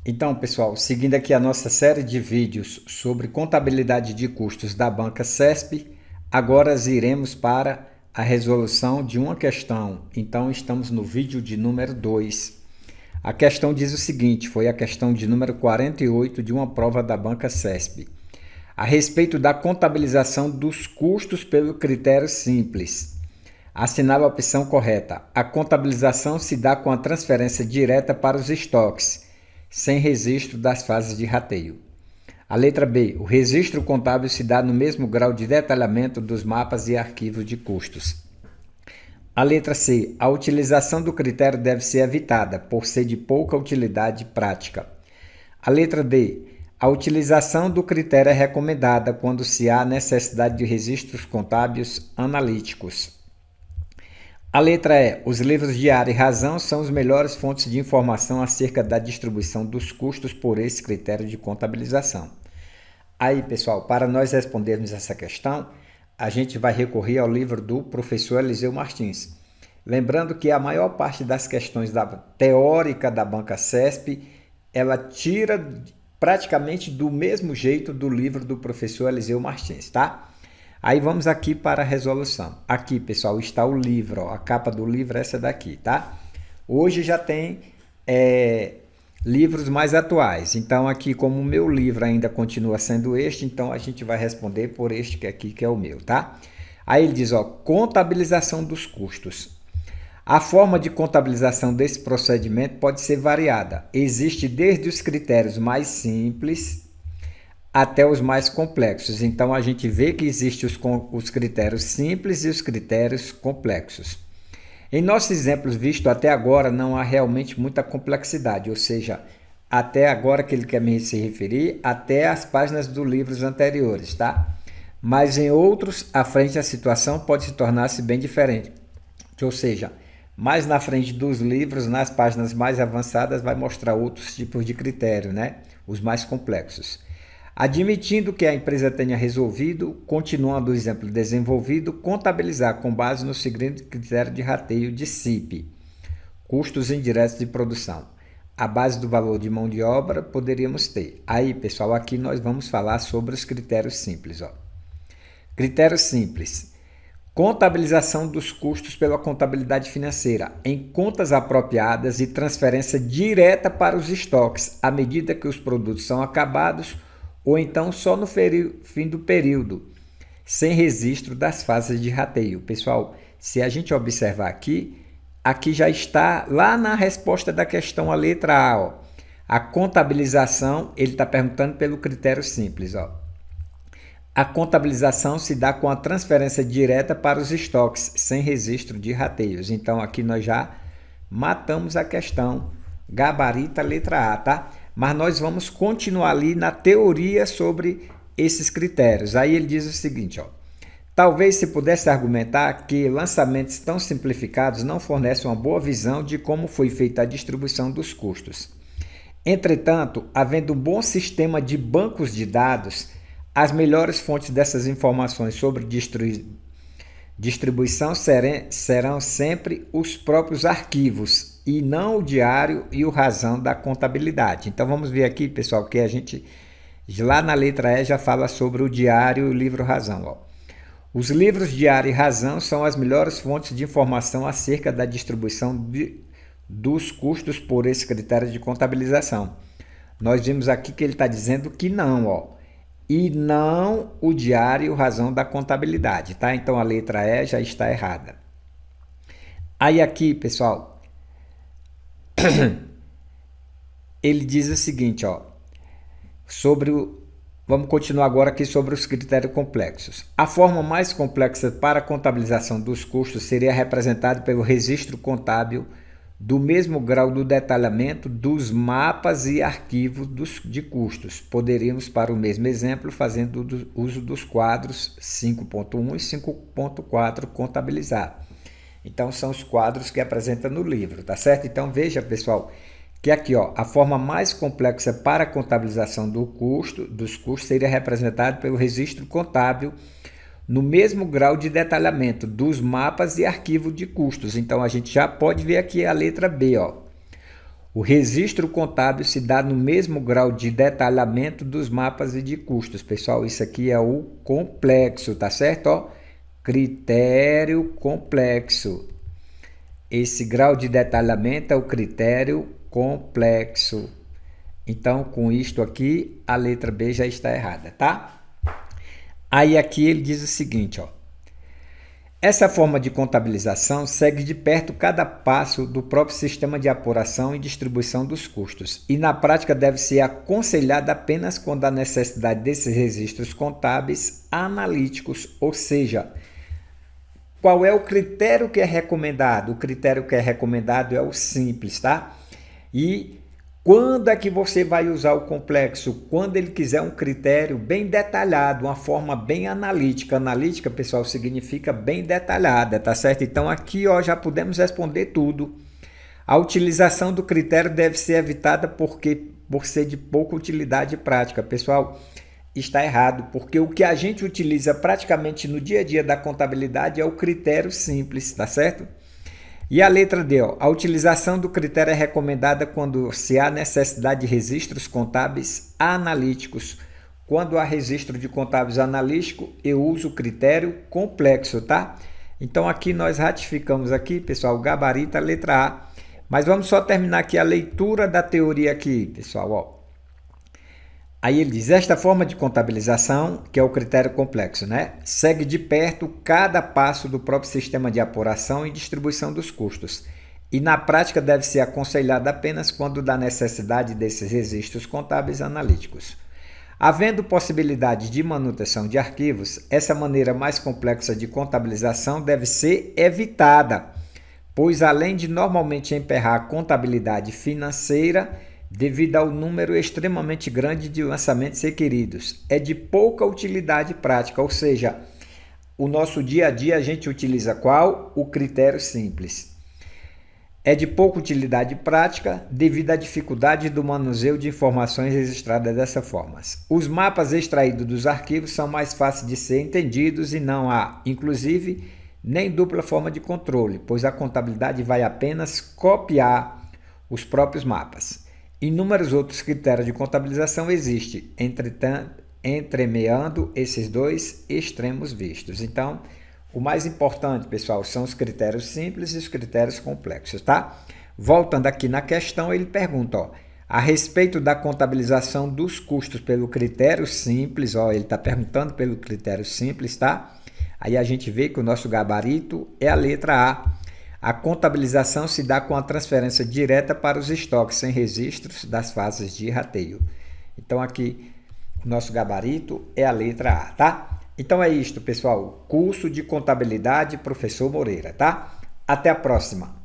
Então, pessoal, seguindo aqui a nossa série de vídeos sobre contabilidade de custos da banca CESP, agora iremos para a resolução de uma questão. Então, estamos no vídeo de número 2. A questão diz o seguinte, foi a questão de número 48 de uma prova da banca CESP. A respeito da contabilização dos custos pelo critério simples. Assinale a opção correta. A contabilização se dá com a transferência direta para os estoques, sem registro das fases de rateio. A letra B. O registro contábil se dá no mesmo grau de detalhamento dos mapas e arquivos de custos. A letra C. A utilização do critério deve ser evitada, por ser de pouca utilidade prática. A letra D. A utilização do critério é recomendada quando se há necessidade de registros contábeis analíticos. A letra E. Os livros Diário e Razão são as melhores fontes de informação acerca da distribuição dos custos por esse critério de contabilização. Aí, pessoal, para nós respondermos essa questão, a gente vai recorrer ao livro do professor Eliseu Martins. Lembrando que a maior parte das questões teórica da banca CESP, ela tira praticamente do mesmo jeito do livro do professor Eliseu Martins, tá? Aí vamos aqui para a resolução. Aqui, pessoal, está o livro, ó, a capa do livro é essa daqui, tá? Hoje já tem livros mais atuais. Então, aqui, como o meu livro ainda continua sendo este, então a gente vai responder por este que aqui, que é o meu, tá? Aí ele diz, ó, contabilização dos custos. A forma de contabilização desse procedimento pode ser variada. Existe desde os critérios mais simples até os mais complexos. Então, a gente vê que existem os critérios simples e os critérios complexos. Em nossos exemplos vistos até agora, não há realmente muita complexidade, ou seja, até agora que ele quer me se referir, até as páginas dos livros anteriores, tá? Mas em outros, à frente a situação pode se tornar-se bem diferente. Ou seja, mais na frente dos livros, nas páginas mais avançadas, vai mostrar outros tipos de critério, né? Os mais complexos. Admitindo que a empresa tenha resolvido, continuando o exemplo desenvolvido, contabilizar com base no seguinte critério de rateio de CIP, custos indiretos de produção. A base do valor de mão de obra poderíamos ter. Aí, pessoal, aqui nós vamos falar sobre os critérios simples. Ó. Critério simples. Contabilização dos custos pela contabilidade financeira em contas apropriadas e transferência direta para os estoques, à medida que os produtos são acabados ou então só no fim do período, sem registro das fases de rateio. Pessoal, se a gente observar aqui, aqui já está lá na resposta da questão, a letra A. Ó. A contabilização, ele está perguntando pelo critério simples. Ó. A contabilização se dá com a transferência direta para os estoques, sem registro de rateios. Então, aqui nós já matamos a questão. Gabarita, letra A, tá? Mas nós vamos continuar ali na teoria sobre esses critérios. Aí ele diz o seguinte, ó. Talvez se pudesse argumentar que lançamentos tão simplificados não fornecem uma boa visão de como foi feita a distribuição dos custos. Entretanto, havendo um bom sistema de bancos de dados, as melhores fontes dessas informações sobre distribuição serão sempre os próprios arquivos e não o diário e o razão da contabilidade. Então vamos ver aqui, pessoal, que a gente lá na letra E já fala sobre o diário e o livro razão. Ó. Os livros diário e razão são as melhores fontes de informação acerca da distribuição dos custos por esse critério de contabilização. Nós vimos aqui que ele está dizendo que não, ó. E não o diário e o razão da contabilidade, tá? Então a letra E já está errada. Aí aqui, pessoal, ele diz o seguinte, ó, vamos continuar agora aqui sobre os critérios complexos. A forma mais complexa para a contabilização dos custos seria representada pelo registro contábil do mesmo grau do detalhamento dos mapas e arquivos de custos. Poderíamos, para o mesmo exemplo, fazendo uso dos quadros 5.1 e 5.4 contabilizar. Então, são os quadros que apresenta no livro, tá certo? Então, veja, pessoal, que aqui, ó, a forma mais complexa para a contabilização dos custos seria representada pelo registro contábil no mesmo grau de detalhamento dos mapas e arquivo de custos. Então, a gente já pode ver aqui a letra B. Ó. O registro contábil se dá no mesmo grau de detalhamento dos mapas e de custos. Pessoal, isso aqui é o complexo, tá certo? Ó, critério complexo. Esse grau de detalhamento é o critério complexo. Então, com isto aqui, a letra B já está errada, tá? Aí aqui ele diz o seguinte, ó. Essa forma de contabilização segue de perto cada passo do próprio sistema de apuração e distribuição dos custos, e na prática deve ser aconselhada apenas quando há necessidade desses registros contábeis analíticos, ou seja, qual é o critério que é recomendado? O critério que é recomendado é o simples, tá? E quando é que você vai usar o complexo? Quando ele quiser um critério bem detalhado, uma forma bem analítica. Analítica, pessoal, significa bem detalhada, tá certo? Então aqui, ó, já podemos responder tudo. A utilização do critério deve ser evitada por ser de pouca utilidade prática. Pessoal, está errado, porque o que a gente utiliza praticamente no dia a dia da contabilidade é o critério simples, tá certo? E a letra D, ó, a utilização do critério é recomendada quando se há necessidade de registros contábeis analíticos. Quando há registro de contábeis analítico, eu uso o critério complexo, tá? Então aqui nós ratificamos aqui, pessoal, o gabarito, a letra A. Mas vamos só terminar aqui a leitura da teoria aqui, pessoal, ó. Aí ele diz, esta forma de contabilização, que é o critério complexo, né? Segue de perto cada passo do próprio sistema de apuração e distribuição dos custos. E na prática deve ser aconselhada apenas quando dá necessidade desses registros contábeis analíticos. Havendo possibilidade de manutenção de arquivos, essa maneira mais complexa de contabilização deve ser evitada, pois além de normalmente emperrar a contabilidade financeira, devido ao número extremamente grande de lançamentos requeridos, é de pouca utilidade prática, ou seja, o nosso dia a dia a gente utiliza qual? O critério simples. É de pouca utilidade prática devido à dificuldade do manuseio de informações registradas dessa forma. Os mapas extraídos dos arquivos são mais fáceis de ser entendidos e não há, inclusive, nem dupla forma de controle, pois a contabilidade vai apenas copiar os próprios mapas. Inúmeros outros critérios de contabilização existem, entremeando esses dois extremos vistos. Então, o mais importante, pessoal, são os critérios simples e os critérios complexos, tá? Voltando aqui na questão, ele pergunta, ó, a respeito da contabilização dos custos pelo critério simples, ó, ele está perguntando pelo critério simples, tá? Aí a gente vê que o nosso gabarito é a letra A. A contabilização se dá com a transferência direta para os estoques, sem registros das fases de rateio. Então, aqui, o nosso gabarito é a letra A, tá? Então, é isto, pessoal. Curso de Contabilidade, Professor Moreira, tá? Até a próxima!